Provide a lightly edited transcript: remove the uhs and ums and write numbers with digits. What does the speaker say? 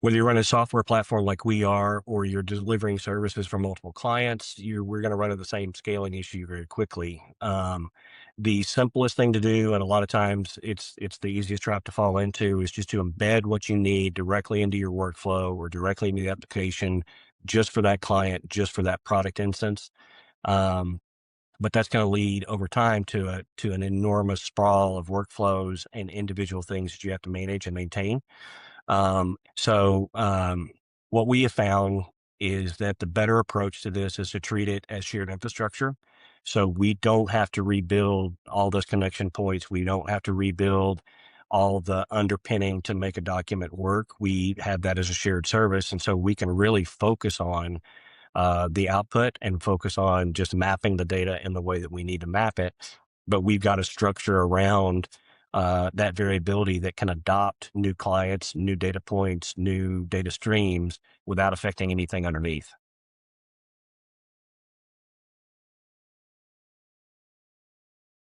Whether you run a software platform like we are, or you're delivering services for multiple clients, we're going to run into the same scaling issue very quickly. The simplest thing to do, and a lot of times it's the easiest trap to fall into, is just to embed what you need directly into your workflow or directly into the application, just for that client, just for that product instance. Um, but that's going to lead over time to an enormous sprawl of workflows and individual things that you have to manage and maintain. What we have found is that the better approach to this is to treat it as shared infrastructure. So we don't have to rebuild all those connection points. We don't have to rebuild all the underpinning to make a document work. We have that as a shared service. And so we can really focus on the output and focus on just mapping the data in the way that we need to map it. But we've got a structure around that variability that can adopt new clients, new data points, new data streams without affecting anything underneath.